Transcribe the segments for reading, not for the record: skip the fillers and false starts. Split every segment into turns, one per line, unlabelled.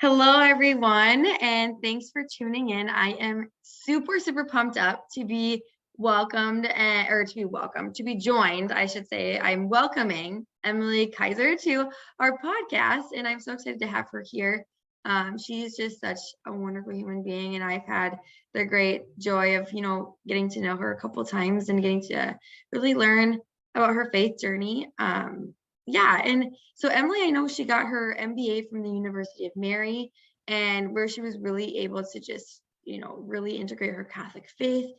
Hello, everyone, and thanks for tuning in. I am super pumped up to be to be joined, I should say. I'm welcoming Emily Kaiser to our podcast, and I'm so excited to have her here. She's just such a wonderful human being, and I've had the great joy of, getting to know her a couple times and getting to really learn about her faith journey. Yeah, and so Emily, I know she got her MBA from the University of Mary, and where she was really able to just, really integrate her Catholic faith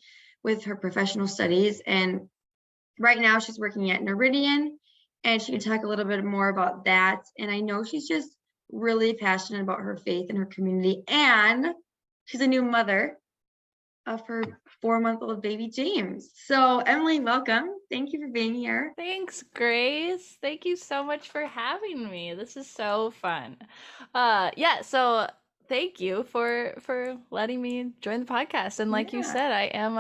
with her professional studies. And right now she's working at Noridian, and she can talk a little bit more about that. And I know she's just really passionate about her faith and her community, and she's a new mother of her 4-month-old baby James. So Emily, welcome. Thank you for being here.
Thanks, Grace. Thank you so much for having me. This is so fun. So thank you for letting me join the podcast. And like you
Yeah.
said, I am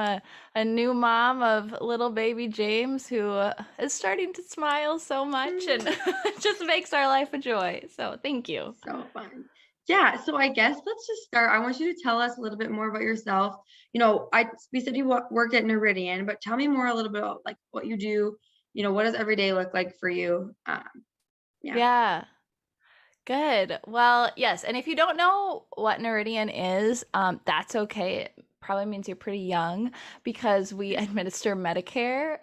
a new mom of little baby James who is starting to smile so much and it just makes our life a joy. So thank you.
So fun. Yeah, so I guess let's just start. I want you to tell us a little bit more about yourself. We said you worked at Noridian, but tell me more a little bit about like what you do. What does every day look like for you? Yeah.
Yeah. Good. Well, yes. And if you don't know what Noridian is, that's okay. It probably means you're pretty young because we administer Medicare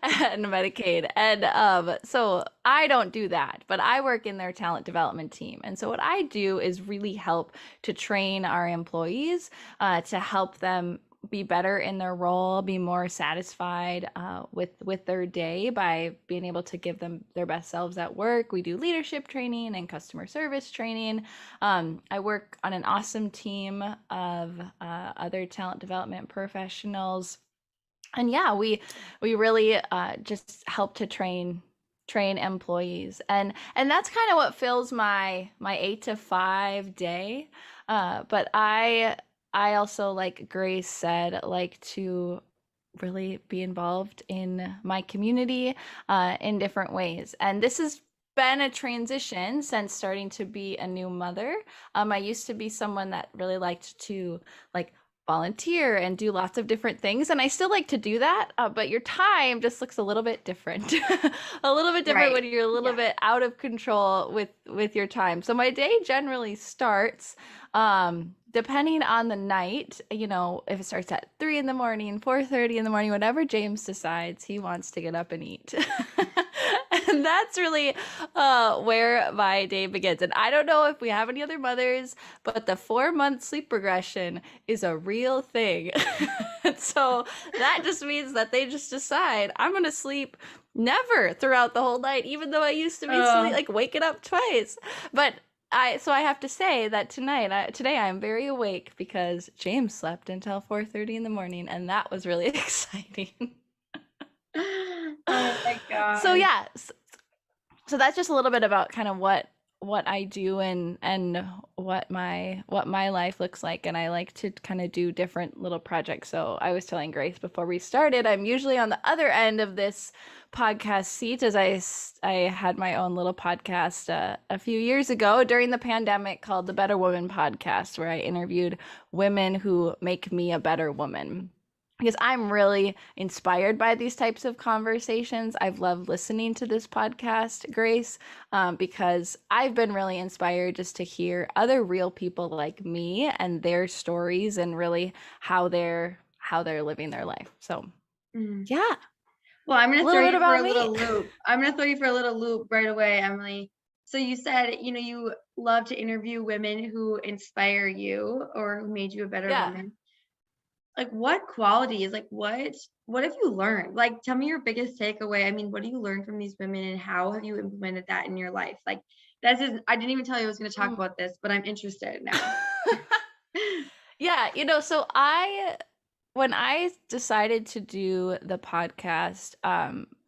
and Medicaid. And so I don't do that, but I work in their talent development team. And so what I do is really help to train our employees to help them be better in their role, be more satisfied with their day by being able to give them their best selves at work. We do leadership training and customer service training. I work on an awesome team of other talent development professionals, and yeah, we really just help to train employees, and that's kind of what fills my 8 to 5 day. But I also, like Grace said, like to really be involved in my community in different ways. And this has been a transition since starting to be a new mother. I used to be someone that really liked to like volunteer and do lots of different things, and I still like to do that, but your time just looks a little bit different. A little bit different
Right.
when you're a little bit out of control with your time. So my day generally starts depending on the night, if it starts at 3 in the morning, 4:30 in the morning, whenever James decides he wants to get up and eat. And that's really where my day begins. And I don't know if we have any other mothers, but the 4-month sleep regression is a real thing. And so that just means that they just decide I'm going to sleep never throughout the whole night, even though I used to be like waking up twice. But I have to say that today I'm very awake because James slept until 4:30 in the morning, and that was really exciting.
Oh my God.
So yeah, so that's just a little bit about kind of what I do and what my life looks like, and I like to kind of do different little projects. So I was telling Grace before we started, I'm usually on the other end of this podcast seat, as I had my own little podcast a few years ago during the pandemic called the Better Woman Podcast, where I interviewed women who make me a better woman. Because I'm really inspired by these types of conversations. I've loved listening to this podcast, Grace, because I've been really inspired just to hear other real people like me and their stories and really how they're living their life. So, yeah.
Well, I'm going to throw you for a little
me.
loop. I'm going to throw you for a little loop right away, Emily. So you said, you love to interview women who inspire you or who made you a better woman. Like what qualities, like what have you learned? Like tell me your biggest takeaway. I mean, what do you learn from these women and how have you implemented that in your life? Like I didn't even tell you I was going to talk about this, but I'm interested now.
Yeah, so when I decided to do the podcast,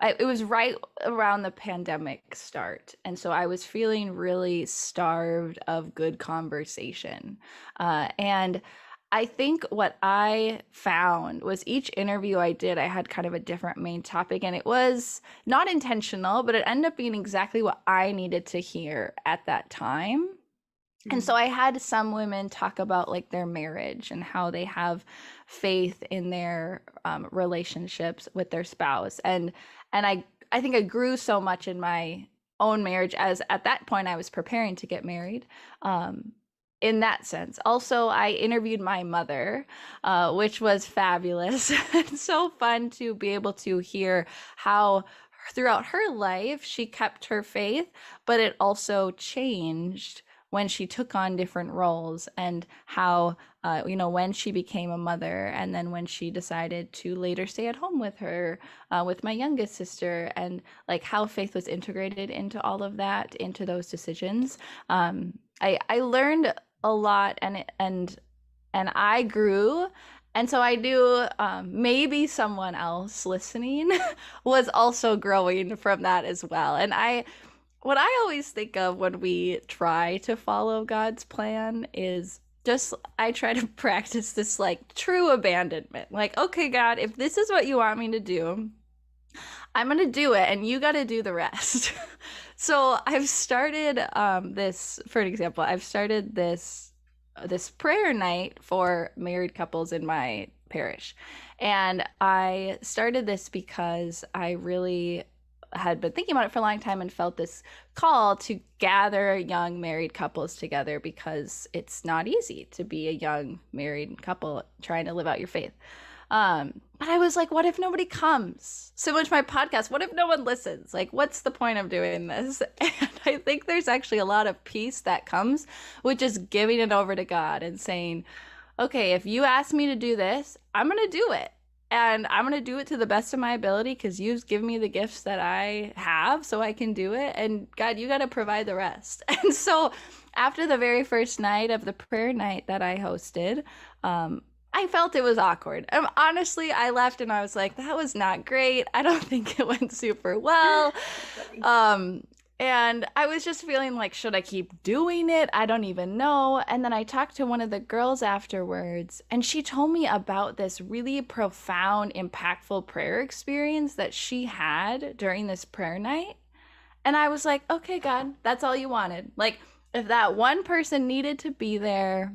it was right around the pandemic start. And so I was feeling really starved of good conversation. And I think what I found was each interview I did, I had kind of a different main topic, and it was not intentional, but it ended up being exactly what I needed to hear at that time. And so
Mm.
I had some women talk about like their marriage and how they have faith in their relationships with their spouse. And I think I grew so much in my own marriage, as at that point I was preparing to get married. Um, in that sense. Also, I interviewed my mother, which was fabulous. It's so fun to be able to hear how throughout her life she kept her faith, but it also changed when she took on different roles, and how when she became a mother, and then when she decided to later stay at home with her, with my youngest sister, and like how faith was integrated into all of that, into those decisions. I learned a lot, and I grew. And so I knew maybe someone else listening was also growing from that as well. And what I always think of when we try to follow God's plan is just, I try to practice this like true abandonment. Like, okay, God, if this is what you want me to do, I'm going to do it, and you got to do the rest. So I've started this, for an example, I've started this prayer night for married couples in my parish. And I started this because I really had been thinking about it for a long time and felt this call to gather young married couples together, because it's not easy to be a young married couple trying to live out your faith. But I was like, what if nobody comes? Similar to my podcast, what if no one listens? Like, what's the point of doing this? And I think there's actually a lot of peace that comes with just giving it over to God and saying, okay, if you ask me to do this, I'm going to do it. And I'm going to do it to the best of my ability, because you've given me the gifts that I have so I can do it. And God, you got to provide the rest. And so after the very first night of the prayer night that I hosted, I felt it was awkward. Honestly, I left and I was like, that was not great. I don't think it went super well. And I was just feeling like, should I keep doing it? I don't even know. And then I talked to one of the girls afterwards, and she told me about this really profound, impactful prayer experience that she had during this prayer night. And I was like, okay, God, that's all you wanted. Like, if that one person needed to be there,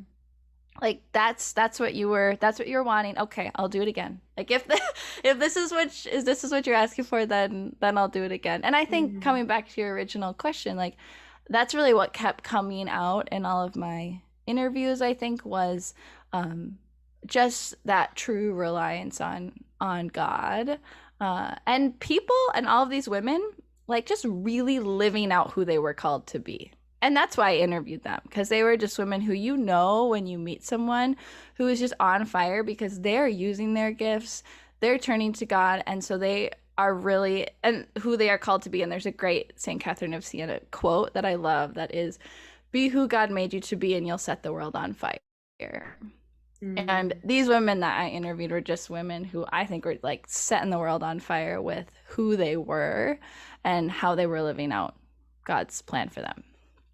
like that's what you were wanting. Okay, I'll do it again. Like, if this is what you're asking for, then I'll do it again. And I think,
Mm.
coming back to your original question, like that's really what kept coming out in all of my interviews, I think, was just that true reliance on God, and people, and all of these women, like just really living out who they were called to be. And that's why I interviewed them, because they were just women who, when you meet someone who is just on fire because they're using their gifts, they're turning to God, and so they are really, and who they are called to be. And there's a great St. Catherine of Siena quote that I love that is, be who God made you to be and you'll set the world on fire. And
Mm.
these women that I interviewed were just women who I think were like setting the world on fire with who they were and how they were living out God's plan for them.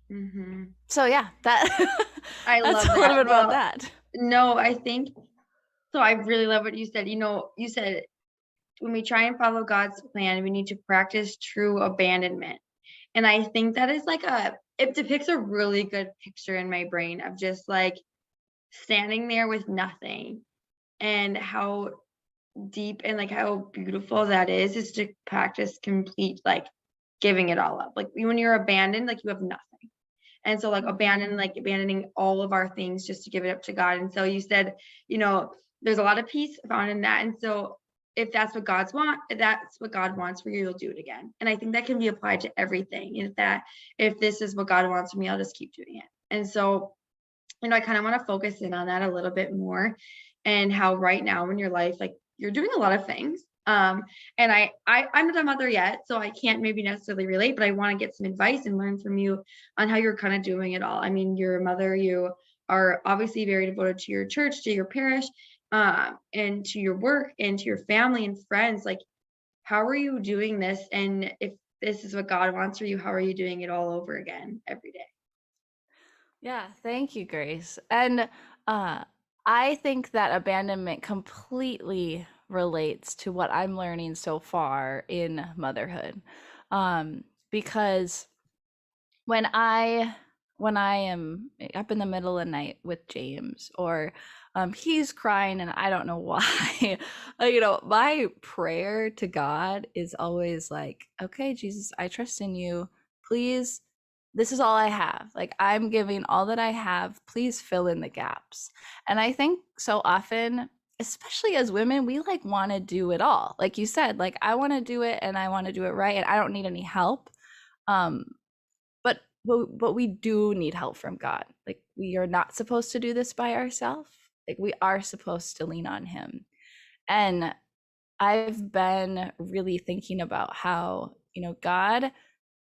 Mm-hmm.
So yeah,
I
that's
love
a little
that.
bit about
Well,
that.
no, I think so. I really love what you said. You said when we try and follow God's plan, we need to practice true abandonment. And I think that is like it depicts a really good picture in my brain of just like standing there with nothing, and how deep and like how beautiful that is to practice complete like giving it all up. Like when you're abandoned, like you have nothing. And so like abandoning all of our things just to give it up to God. And so you said, there's a lot of peace found in that. And so if that's what God wants for you, you'll do it again. And I think that can be applied to everything. If this is what God wants from me, I'll just keep doing it. And so, I kind of want to focus in on that a little bit more, and how right now in your life, like you're doing a lot of things. And I'm not a mother yet, so I can't maybe necessarily relate, but I want to get some advice and learn from you on how you're kind of doing it all. I mean, you're a mother, you are obviously very devoted to your church, to your parish, and to your work and to your family and friends. Like, how are you doing this? And if this is what God wants for you, how are you doing it all over again every day?
Yeah, thank you, Grace. And I think that abandonment completely relates to what I'm learning so far in motherhood. Because when I when I am up in the middle of the night with James, or he's crying and I don't know why. My prayer to God is always like, okay, Jesus, I trust in you. Please, this is all I have. Like, I'm giving all that I have. Please fill in the gaps. And I think so often, especially as women, we like want to do it all. Like you said, like, I want to do it and I want to do it right and I don't need any help. Um, but we do need help from God. Like, we are not supposed to do this by ourselves. Like, we are supposed to lean on him. And I've been really thinking about how, God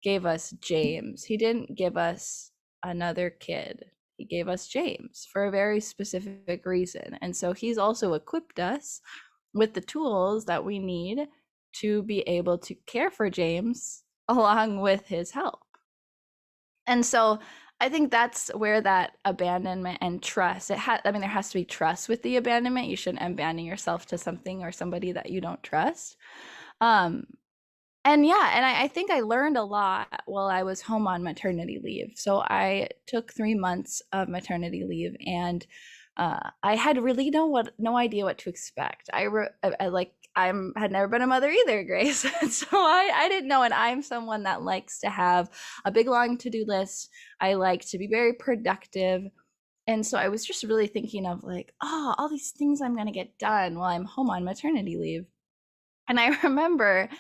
gave us James. He didn't give us another kid. He gave us James for a very specific reason. And so he's also equipped us with the tools that we need to be able to care for James along with his help. And so I think that's where that abandonment and trust, there has to be trust with the abandonment. You shouldn't abandon yourself to something or somebody that you don't trust. Um, and yeah, and I think I learned a lot while I was home on maternity leave. So I took 3 months of maternity leave, and I had really no idea what to expect. I had never been a mother either, Grace. So I didn't know, and I'm someone that likes to have a big long to-do list. I like to be very productive. And so I was just really thinking of like, oh, all these things I'm gonna get done while I'm home on maternity leave. And I remember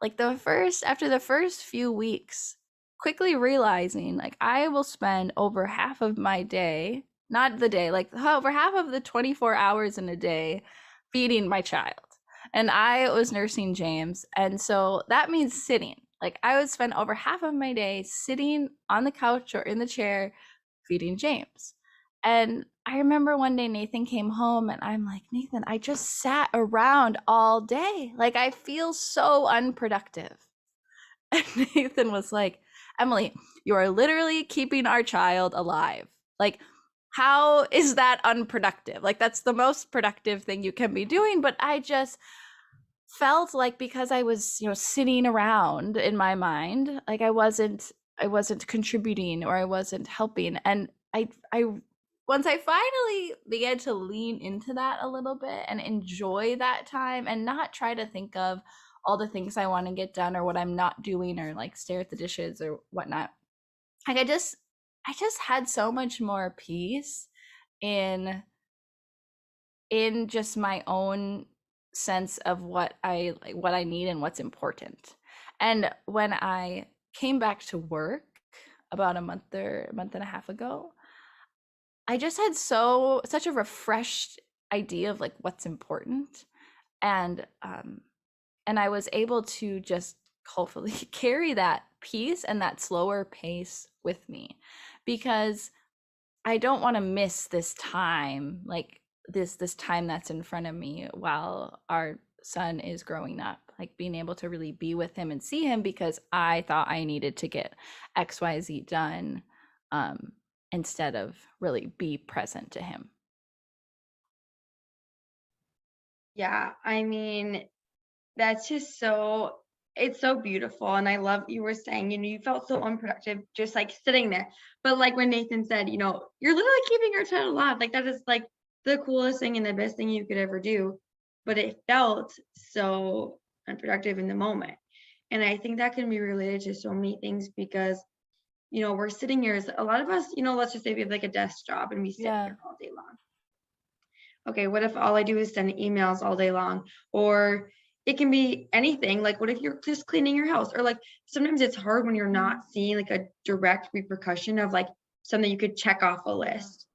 like after the first few weeks, quickly realizing like I will spend over half of my day, not the day, like over half of the 24 hours in a day feeding my child. And I was nursing James. And so that means sitting. Like, I would spend over half of my day sitting on the couch or in the chair feeding James. And I remember one day Nathan came home and I'm like, Nathan, I just sat around all day. Like, I feel so unproductive. And Nathan was like, Emily, you are literally keeping our child alive. Like, how is that unproductive? Like, that's the most productive thing you can be doing. But I just felt like, because I was, sitting around in my mind, like I wasn't contributing or I wasn't helping. And I once I finally began to lean into that a little bit and enjoy that time and not try to think of all the things I want to get done or what I'm not doing or like stare at the dishes or whatnot. Like, I just had so much more peace in just my own sense of what I need and what's important. And when I came back to work about a month and a half ago, I just had such a refreshed idea of like what's important. And I was able to just hopefully carry that peace and that slower pace with me, because I don't want to miss this time, like this time that's in front of me while our son is growing up, like being able to really be with him and see him, because I thought I needed to get XYZ done, instead of really be present to him.
Yeah, I mean, that's just so it's so beautiful, and I love you were saying, you felt so unproductive just, like, sitting there, but, like, when Nathan said, "You're literally keeping our child alive," like, that is, like, the coolest thing and the best thing you could ever do, but it felt so unproductive in the moment, and I think that can be related to so many things because, we're sitting here as a lot of us, let's just say we have, like, a desk job and we sit
Yeah.
here all day long. Okay, what if all I do is send emails all day long? Or it can be anything. Like, what if you're just cleaning your house? Or like sometimes it's hard when you're not seeing like a direct repercussion of like something you could check off a list.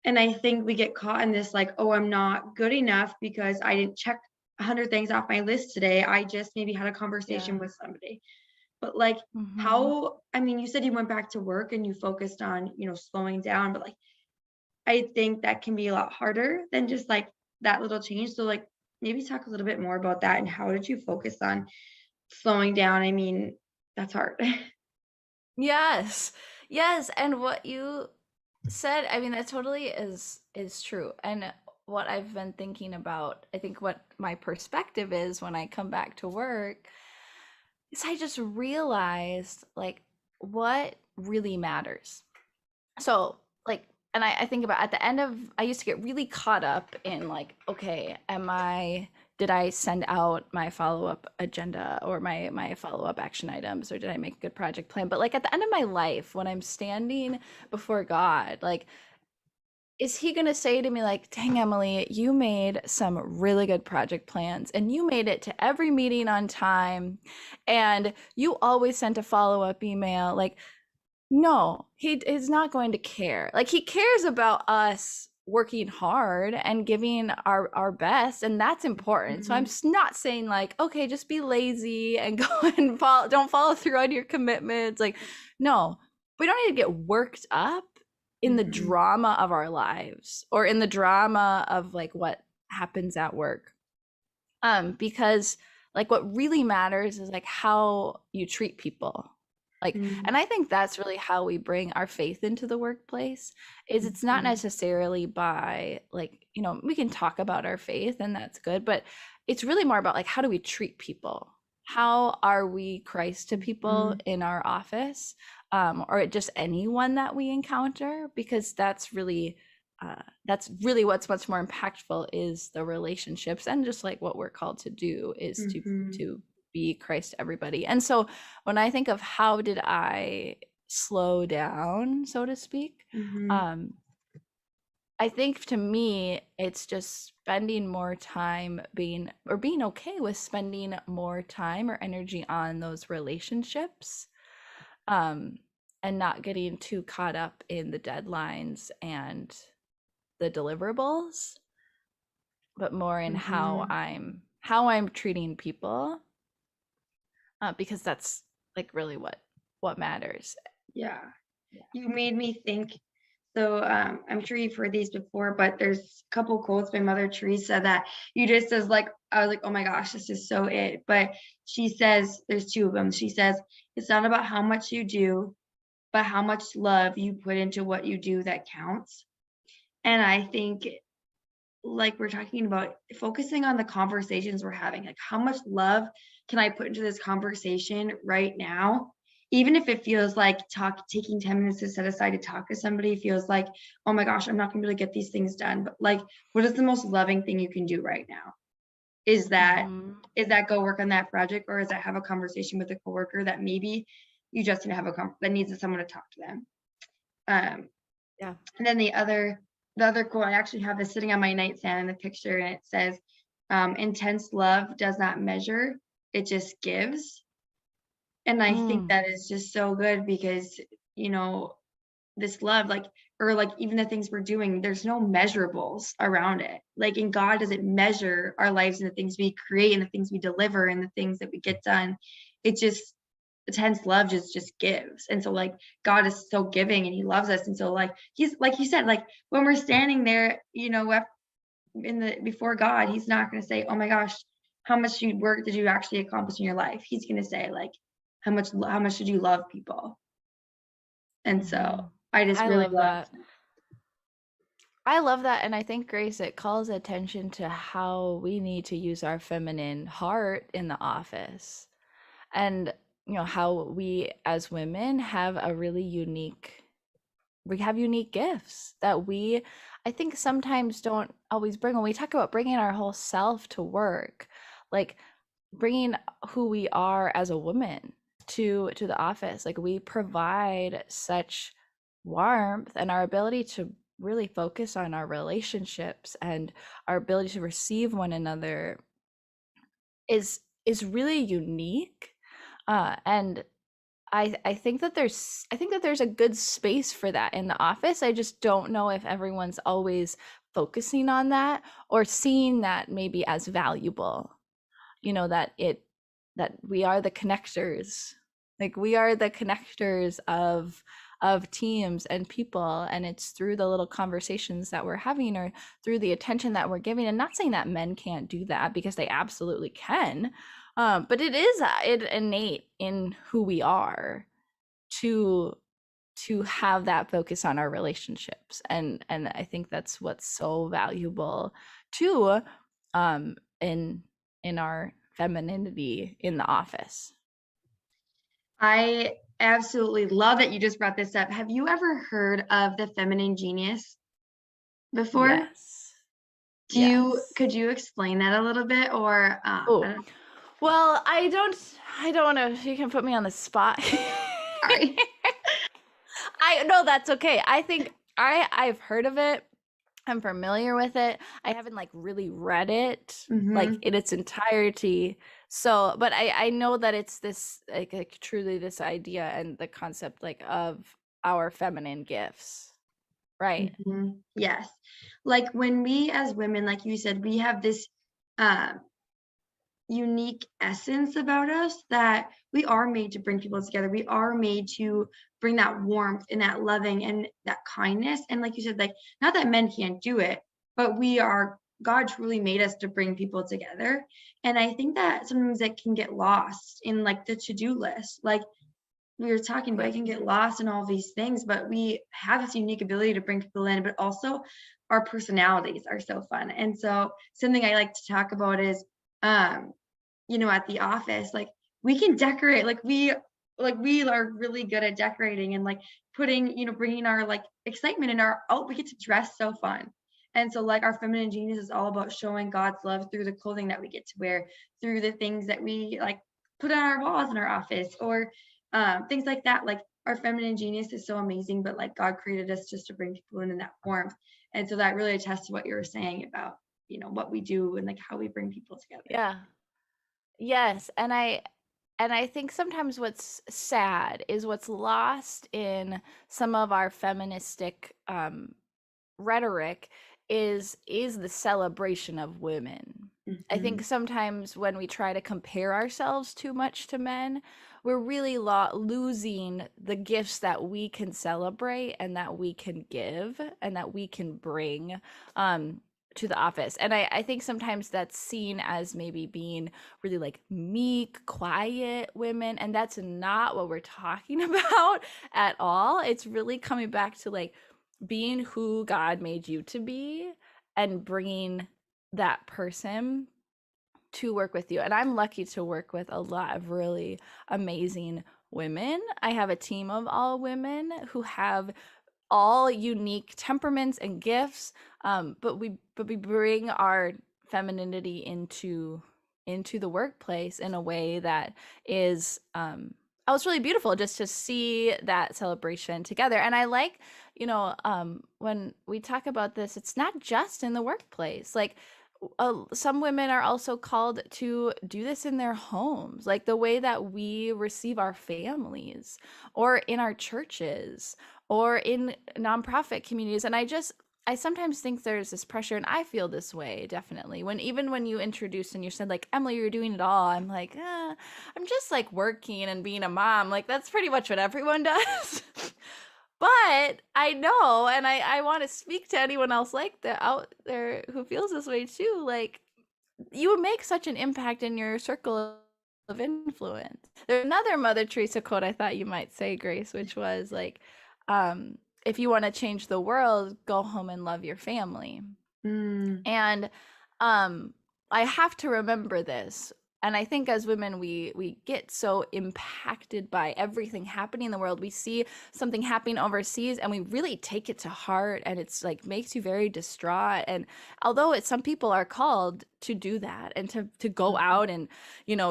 And I think we get caught in this like, oh, I'm not good enough because I didn't check 100 things off my list today. I just maybe had a conversation
Yeah.
with somebody. But like,
Mm-hmm.
I mean, you said you went back to work and you focused on, slowing down, but like, I think that can be a lot harder than just like that little change. So like maybe talk a little bit more about that and how did you focus on slowing down? I mean, that's hard.
Yes. Yes, and what you said, I mean, that totally is true. And what I've been thinking about, I think what my perspective is when I come back to work, is I just realized like what really matters. So like, and I think about at the end of, I used to get really caught up in like, okay, did I send out my follow-up agenda or my follow-up action items, or did I make a good project plan? But like at the end of my life, when I'm standing before God, like, is he going to say to me like, dang, Emily, you made some really good project plans and you made it to every meeting on time and you always sent a follow-up email? Like, no, he is not going to care. Like, he cares about us working hard and giving our best, and that's important. So I'm not saying like, okay, just be lazy and go and don't follow through on your commitments. Like, no, we don't need to get worked up in the drama of our lives or in the drama of like what happens at work. Because like what really matters is like how you treat people. Like, and I think that's really how we bring our faith into the workplace. Is it's not necessarily by like, you know, we can talk about our faith and that's good, but it's really more about like, how do we treat people? How are we Christ to people in our office, or just anyone that we encounter? Because that's really what's much more impactful, is the relationships, and just like what we're called to do is to be Christ to everybody. And so when I think of how did I slow down, so to speak, I think to me it's just spending more time being okay with spending more time or energy on those relationships, and not getting too caught up in the deadlines and the deliverables, but more in how I'm treating people, because that's like really what matters.
Yeah. You made me think. So I'm sure you've heard these before, but there's a couple quotes by Mother Teresa that you just as like, I was like, oh my gosh, this is so it. But she says, there's two of them. She says, it's not about how much you do, but how much love you put into what you do that counts. And I think, like we're talking about, focusing on the conversations we're having, like how much love can I put into this conversation right now? Even if it feels like taking 10 minutes to set aside to talk to somebody feels like, oh my gosh, I'm not gonna be able to get these things done. But like, what is the most loving thing you can do right now? Is that go work on that project, or is that have a conversation with a coworker that maybe you just need to have that needs someone to talk to them?
Yeah.
And then the other quote, I actually have this sitting on my nightstand in the picture, and it says, intense love does not measure, it just gives. And I think that is just so good because, you know, this love, like, or like even the things we're doing, there's no measurables around it. Like, in God doesn't measure our lives and the things we create and the things we deliver and the things that we get done. It just, intense love just gives. And so like God is so giving and he loves us. And so like he's, like you said, like when we're standing there, you know, before God, he's not going to say, oh my gosh, how much work did you actually accomplish in your life? He's going to say like, how much did you love people? And so I just really love
that. I love that. And I think, Grace, it calls attention to how we need to use our feminine heart in the office. And, you know, how we as women have we have unique gifts that I think sometimes don't always bring. When we talk about bringing our whole self to work, like bringing who we are as a woman to the office, like we provide such warmth, and our ability to really focus on our relationships and our ability to receive one another is really unique. And I think that there's a good space for that in the office. I just don't know if everyone's always focusing on that or seeing that maybe as valuable. You know, that we are the connectors. Like we are the connectors of teams and people, and it's through the little conversations that we're having or through the attention that we're giving. And not saying that men can't do that, because they absolutely can, but it is innate in who we are to have that focus on our relationships. And I think that's what's so valuable too, in our femininity in the office.
I absolutely love that you just brought this up. Have you ever heard of the feminine genius before?
Yes. Yes.
Could you explain that a little bit or, I
Oh,
don't
well, I don't wanna you can put me on the spot.
sorry.
I no, that's okay. I think I've heard of it. I'm familiar with it. I haven't like really read it like
Mhm.
in its entirety. So, but I know that it's this like truly this idea and the concept like of our feminine gifts, right?
Mhm. Yes. Like, when we as women, like you said, we have this, um unique essence about us that we are made to bring people together. We are made to bring that warmth and that loving and that kindness. And like you said, like not that men can't do it, but we are God truly made us to bring people together. And I think that sometimes that can get lost in like the to-do list. Like we were talking about,
Yeah.
it can get lost in all these things, but we have this unique ability to bring people in, but also our personalities are so fun. And so something I like to talk about is um at the office, like we can decorate, like we are really good at decorating and like putting, bringing our like excitement in our oh, we get to dress so fun. And so like our feminine genius is all about showing God's love through the clothing that we get to wear, through the things that we like put on our walls in our office or things like that. Like our feminine genius is so amazing, but like God created us just to bring people in that warmth. And so that really attests to what you were saying about, what we do and like how we bring people together.
Yeah. Yes, and I think sometimes what's sad is what's lost in some of our feministic rhetoric is the celebration of women. I think
Mhm.
sometimes when we try to compare ourselves too much to men, we're really losing the gifts that we can celebrate and that we can give and that we can bring to the office. And I think sometimes that's seen as maybe being really like meek, quiet women. And that's not what we're talking about at all. It's really coming back to like being who God made you to be and bringing that person to work with you. And I'm lucky to work with a lot of really amazing women. I have a team of all women who have all unique temperaments and gifts, but we bring our femininity into the workplace in a way that is oh, it's really beautiful just to see that celebration together. And I like, when we talk about this, it's not just in the workplace. Like some women are also called to do this in their homes, like the way that we receive our families or in our churches or in nonprofit communities. And I sometimes think there's this pressure, and I feel this way definitely. Even when you introduced and you said like, Emily, you're doing it all, I'm like, I'm just like working and being a mom. Like that's pretty much what everyone does. But I know, and I want to speak to anyone else like that out there who feels this way too. Like you would make such an impact in your circle of influence. There's another Mother Teresa quote I thought you might say, Grace, which was like, if you want to change the world, go home and love your family.
Mm.
And um I have to remember this. And I think as women we get so impacted by everything happening in the world. We see something happening overseas and we really take it to heart, and it's like makes you very distraught. And although some people are called to do that and to go
Mhm.
out and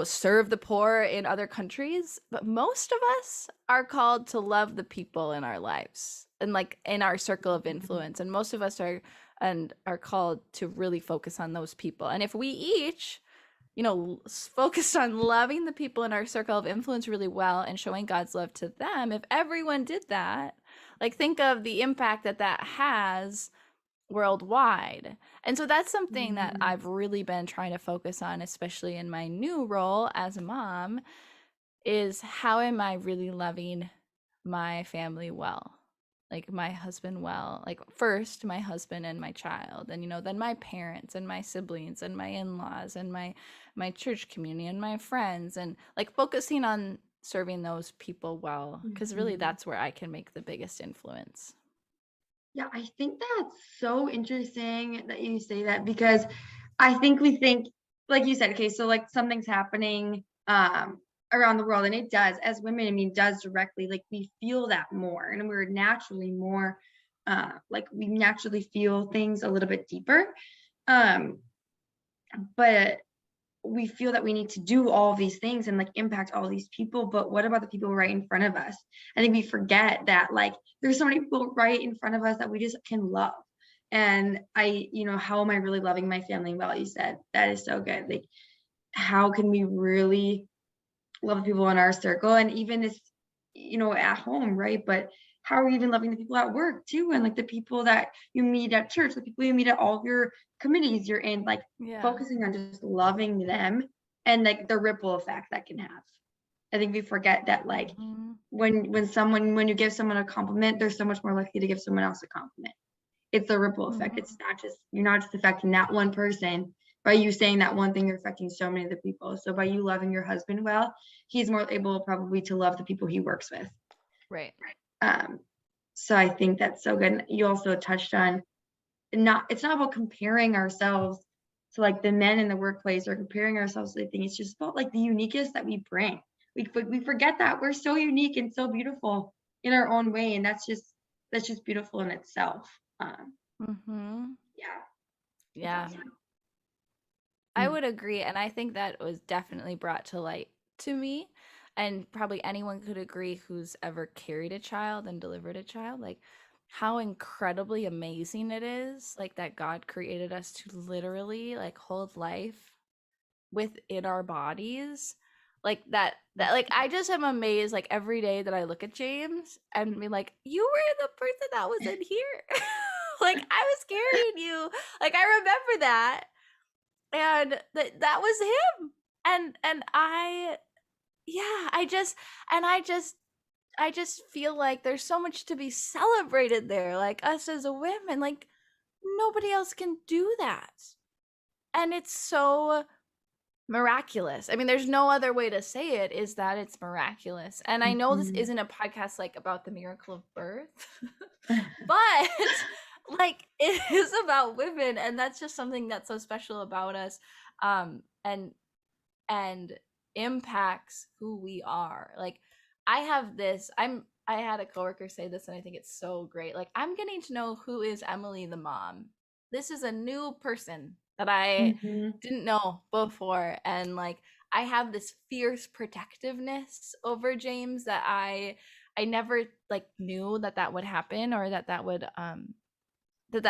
serve the poor in other countries, but most of us are called to love the people in our lives and like in our circle of
Mhm.
influence. And most of us are called to really focus on those people. And if we each, focused on loving the people in our circle of influence really well and showing God's love to them, if everyone did that, like think of the impact that that has worldwide. And so that's something that
Mhm.
I've really been trying to focus on, especially in my new role as a mom, is how am I really loving my family well? Like my husband well, like first my husband and my child, and then my parents and my siblings and my in-laws and my church community and my friends, and like focusing on serving those people well, because really
Mhm.
that's where I can make the biggest influence.
Yeah, I think that's so interesting that you say that because I think we think, like you said, okay, so like something's happening around the world. And it does, as women, I mean, does directly, like we feel that more, and we're naturally more like we naturally feel things a little bit deeper. Um, but we feel that we need to do all these things and like impact all these people, but what about the people right in front of us? I think we forget that like there's so many people right in front of us that we just can love. And how am I really loving my family well? You said that is so good. Like, how can we really love the people in our circle, and even if at home, right? But how are you even loving the people at work too, and like the people that you meet at church, the people you meet at all of your committees you're in, like
Yeah.
focusing on just loving them and like the ripple effect that can have. I think we forget that, like
Mhm.
when you give someone a compliment, they're so much more likely to give someone else a compliment. It's a ripple effect. It's
Mhm.
not just, you're not just affecting that one person. By you saying that one thing, you're affecting so many other people. So by you loving your husband well, he's more able probably to love the people he works with.
Right.
Um, so I think that's so good. And you also touched on, it's not about comparing ourselves to like the men in the workplace, or comparing ourselves to anything. It's just about like the uniqueness that we bring. We forget that we're so unique and so beautiful in our own way, and that's just beautiful in itself.
Mhm.
Yeah, it's
Yeah.
awesome.
I
Mm.
would agree, and I think that was definitely brought to light to me, and probably anyone could agree who's ever carried a child and delivered a child, like how incredibly amazing it is, like that God created us to literally like hold life within our bodies. Like that like I just am amazed like every day that I look at James and be like, you were the person that was in here. Like I was carrying you. Like I remember that, and that was him. And I yeah, I just feel like there's so much to be celebrated there, like us as a women, like nobody else can do that. And it's so miraculous. I mean, there's no other way to say it, is that it's miraculous. And I know this
Mhm.
isn't a podcast like about the miracle of birth, but like it is about women, and that's just something that's so special about us. And impacts who we are. Like I had a coworker say this, and I think it's so great. Like I'm getting to know who is Emily the mom. This is a new person that I
Mhm.
didn't know before, and like I have this fierce protectiveness over James that I never like knew that would happen, or that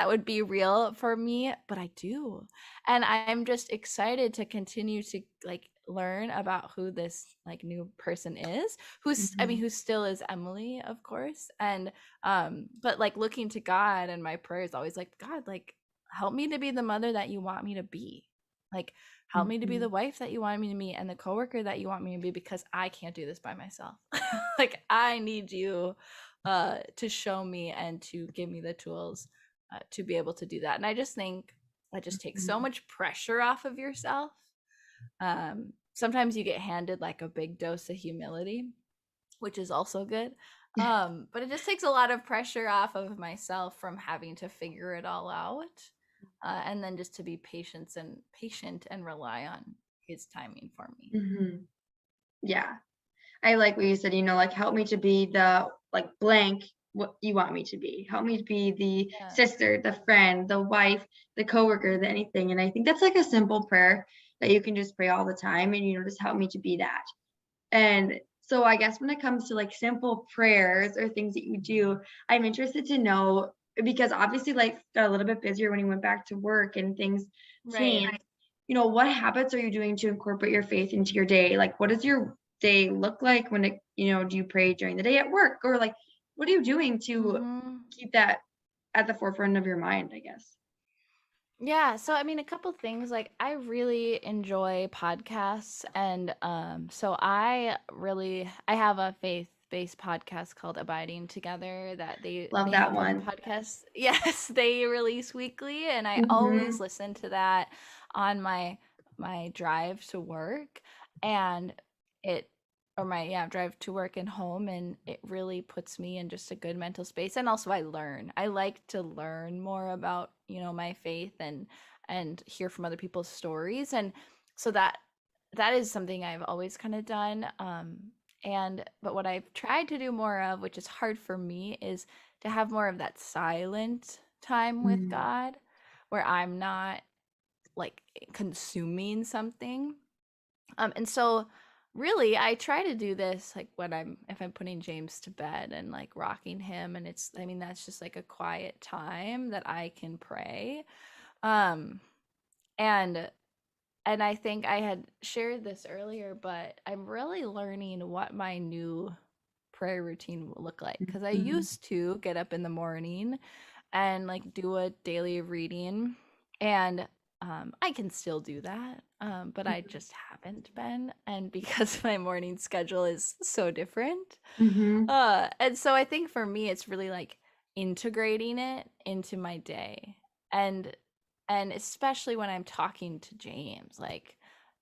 would be real for me, but I do. And I'm just excited to continue to like learn about who this like new person is,
Mhm.
who still is Emily, of course. And but like looking to God, and my prayer is always like, God, like help me to be the mother that you want me to be. Like help me to be the
Mhm.
wife that you want me to be, and the coworker that you want me to be, because I can't do this by myself. Like I need you to show me and to give me the tools to be able to do that. And I just think that just takes so
Mhm.
much pressure off of yourself. Sometimes you get handed like a big dose of humility, which is also good. But it just takes a lot of pressure off of myself from having to figure it all out. And then just to be patient and rely on his timing for me.
Mhm. Yeah. I like what you said, like help me to be the like blank what you want me to be. Help me to be the
Yeah.
sister, the friend, the wife, the coworker, the anything. And I think that's like a simple prayer that you can just pray all the time, and just help me to be that. And so I guess when it comes to like simple prayers or things that you do, I'm interested to know, because obviously life got a little bit busier when you went back to work and things
Right.
changed. What habits are you doing to incorporate your faith into your day? Like, what does your day look like when do you pray during the day at work, or like, what are you doing to
Hmm.
keep that at the forefront of your mind, I guess?
Yeah, so I mean a couple things, like I really enjoy podcasts, and so I have a faith-based podcast called Abiding Together that
Love
they
that
have a
one.
podcast. Yes, they release weekly, and I always
Mhm.
listen to that on my drive to work, and it or my drive to work and home, and it really puts me in just a good mental space. And also I like to learn more about my faith, and hear from other people's stories, and so that is something I've always kind of done. But what I've tried to do more of, which is hard for me, is to have more of that silent time with
Mm,
God where I'm not like consuming something. And so really I try to do this like when if I'm putting James to bed and like rocking him, and I mean that's just like a quiet time that I can pray. Um and I think I had shared this earlier, but I'm really learning what my new prayer routine will look like, because I
mhm,
used to get up in the morning and like do a daily reading, and I can still do that, but I just haven't been, and because my morning schedule is so different,
mhm,
and so I think for me it's really like integrating it into my day, and especially when I'm talking to James, like,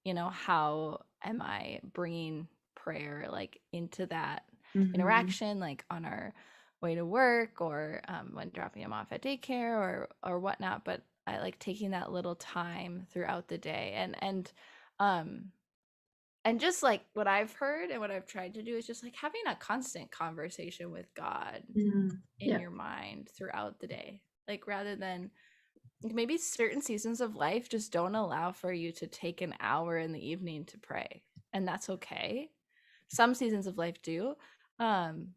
how am I bringing prayer like into that
mhm,
interaction, like on our way to work, or when dropping him off at daycare, or whatnot. But I like taking that little time throughout the day, um and just like what I've heard and what I've tried to do is just like having a constant conversation with God
mhm.
in
Yeah.
your mind throughout the day, like rather than maybe certain seasons of life just don't allow for you to take an hour in the evening to pray, and that's okay. Some seasons of life do. um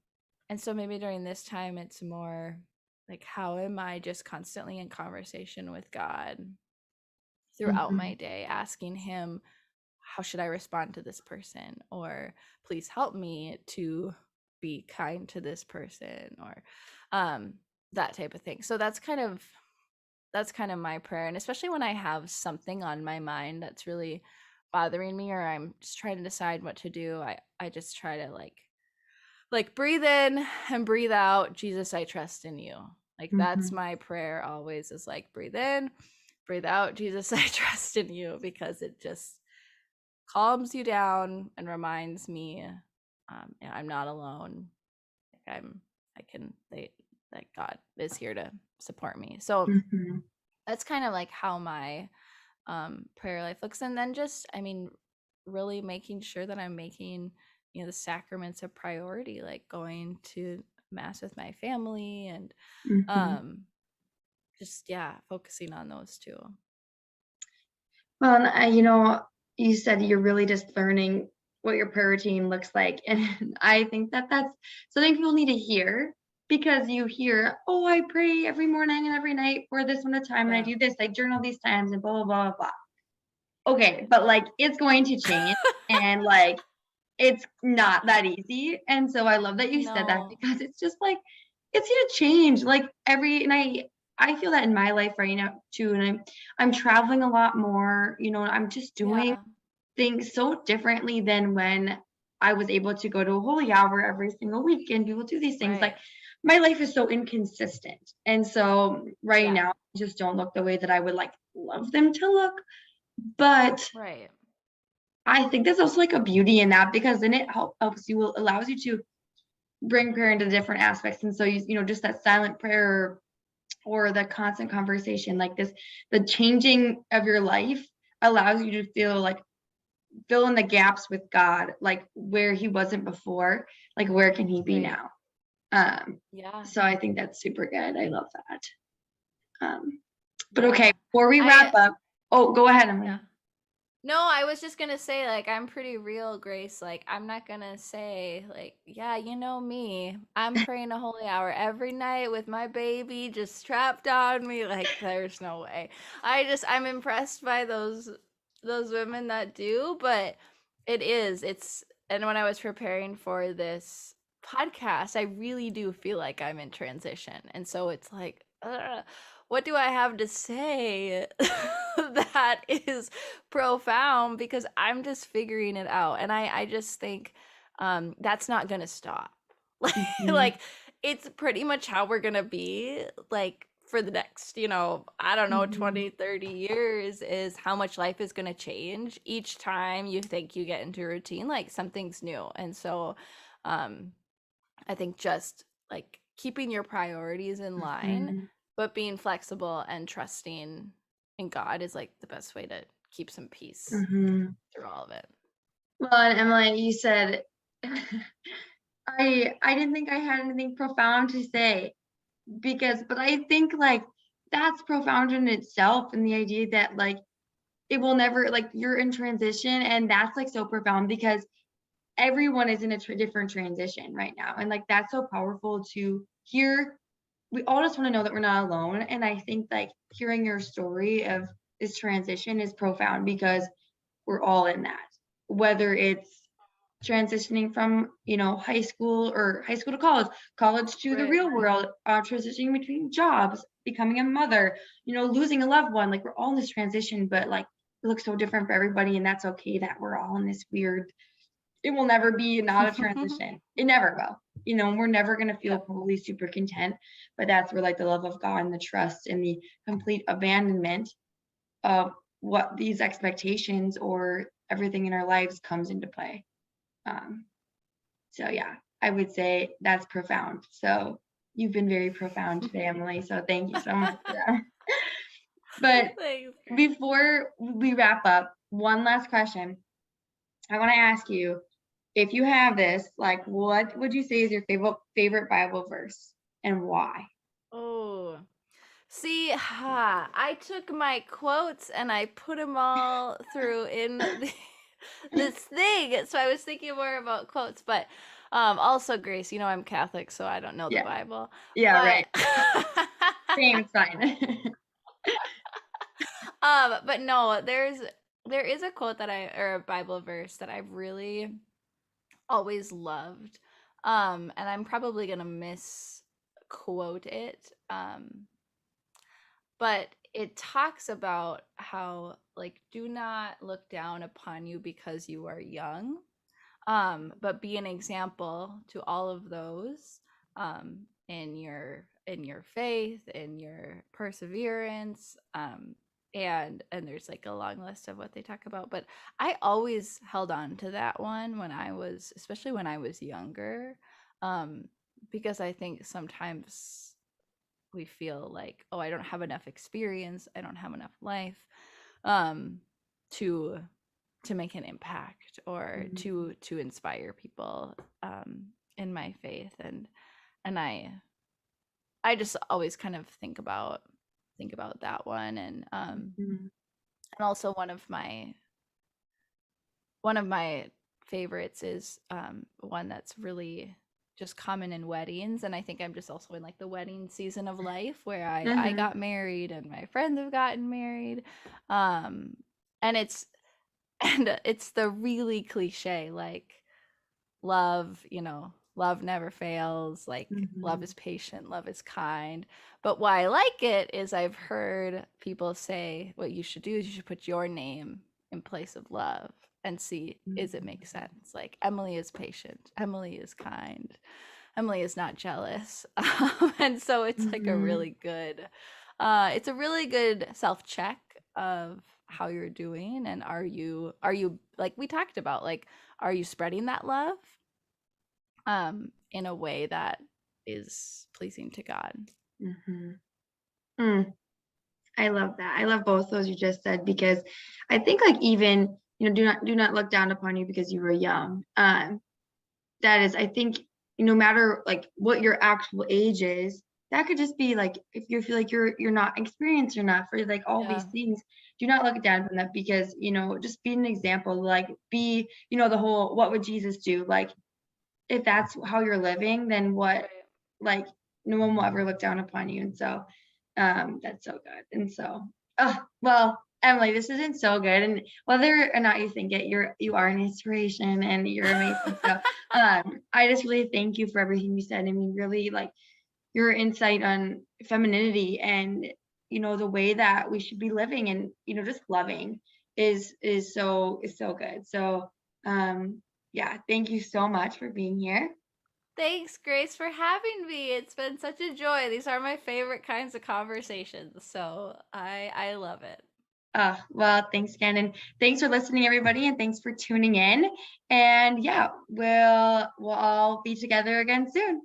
and so maybe during this time it's more like, how am I just constantly in conversation with God throughout my
Mhm,
day, asking him, how should I respond to this person, or please help me to be kind to this person, or um that type of thing. So that's kind of my prayer. And especially when I have something on my mind that's really bothering me, or I'm just trying to decide what to do, I just try to like breathe in and breathe out, Jesus, I trust in you. Like that's
mhm,
my prayer always, is like breathe in, breathe out, Jesus, I trust in you, because it just calms you down and reminds me, I'm not alone. Like I can, like God is here to support me. So
mhm,
that's kind of like how my prayer life looks. And then just, I mean, really making sure that I'm making, the sacraments a priority, like going to mass with my family, and
mhm.
um just, yeah, focusing on those two.
Well, and you said you're really just learning what your prayer routine looks like, and I think that that's something people need to hear because you hear, "Oh, I pray every morning and every night for this amount of time, and I
Yeah.
do this, I journal these times, and blah blah blah blah." Blah." Okay, but like it's going to change, and like it's not that easy. And so I love that you said that
No.
because it's just like it's gonna change like and I feel that in my life right now too. And I'm traveling a lot more, and I'm just doing
Yeah.
things so differently than when I was able to go to a holy hour every single week and be able to do these things. Like
Right.
my life is so inconsistent. And so right
Yeah.
now just don't look the way that I would like love them to look. But
Right.
I think there's also like a beauty in that because then it helps you, allows you to bring prayer into different aspects. And so just that silent prayer or the constant conversation like this, the changing of your life allows you to feel like fill in the gaps with God, like where he wasn't before, like where can he be
Right.
now? Um,
Yeah.
so I think that's super good. I love that. But okay,
Yeah.
before we wrap
I
up, oh, go ahead,
Yeah.
Emily.
No, I was just gonna say, like, I'm pretty real, Grace. Like, I'm not gonna say, like, yeah, you know me. I'm praying a holy hour every night with my baby just strapped on me. Like, there's no way. I'm impressed by those women that do, but and when I was preparing for this podcast, I really do feel like I'm in transition. And so it's like, what do I have to say that is profound, because I'm just figuring it out. And I just think that's not gonna stop. Like,
Mhm,
like it's pretty much how we're gonna be like for the next, I don't know,
mhm,
20, 30 years, is how much life is gonna change each time you think you get into a routine, like something's new. And so um I think just like keeping your priorities in line,
mhm.
but being flexible and trusting in God is like the best way to keep some peace
Mm-hmm.
through all of it.
Well, and Emily, you said I didn't think I had anything profound to say but I think like that's profound in itself, and the idea that like it will never like you're in transition, and that's like so profound because everyone is in a different transition right now, and like that's so powerful to hear. We all just want to know that we're not alone, and I think like hearing your story of this transition is profound because we're all in that, whether it's transitioning from high school to college to the
Right.
real world, transitioning between jobs, becoming a mother, losing a loved one. Like we're all in this transition, but like it looks so different for everybody, and that's okay that we're all in this weird. It will never be not a transition. It never will. We're never going to feel totally super content, but that's where like the love of God and the trust and the complete abandonment of what these expectations or everything in our lives comes into play. So yeah, I would say that's profound. So you've been very profound today, Emily. So thank you so much for that. But
Thanks.
before we wrap up, one last question. I want to ask you, if you have this, like, what would you say is your favorite Bible verse and why?
Oh, see, I took my quotes and I put them all through in this thing. So I was thinking more about quotes, but also, Grace, I'm Catholic, so I don't know the
Yeah.
Bible.
Yeah,
But
right. Same, it's fine.
but no, there is a quote or a Bible verse that I've really always loved. And I'm probably gonna misquote it. But it talks about how like do not look down upon you because you are young, but be an example to all of those in your faith, in your perseverance, and there's like a long list of what they talk about. But I always held on to that one especially when I was younger, because I think sometimes we feel like, oh, I don't have enough experience, I don't have enough life um to make an impact or to inspire people in my faith. And I just always kind of think about that one. And also one of my favorites is one that's really just common in weddings, and I think I'm just also in like the wedding season of life where I got married and my friends have gotten married, and it's the really cliche like love, love never fails, like love is patient, love is kind. But why I like it is I've heard people say what you should do is you should put your name in place of love and see is it make sense. Like Emily is patient, Emily is kind, Emily is not jealous. And so it's like a really good it's a really good self-check of how you're doing, and are you like we talked about, like are you spreading that love in a way that is pleasing to God.
I love that. I love both those you just said, because I think like even do not look down upon you because you were young. That is, I think, no matter like what your actual age is, that could just be like if you feel like you're not experienced enough or like all these things. Do not look down from that, because just be an example. Like be the whole what would Jesus do? Like if that's how you're living, then what? Like no one will ever look down upon you. And so that's so good. And so well, Emily, this has been so good, and whether or not you think it, you are an inspiration and you're amazing. So I just really thank you for everything you said. I mean, really, like your insight on femininity and the way that we should be living, and just loving is so good. So yeah, thank you so much for being here.
Thanks, Grace, for having me. It's been such a joy. These are my favorite kinds of conversations, so I love it.
Well, thanks again, and thanks for listening, everybody, and thanks for tuning in. And yeah, we'll all be together again soon.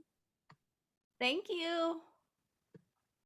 Thank you.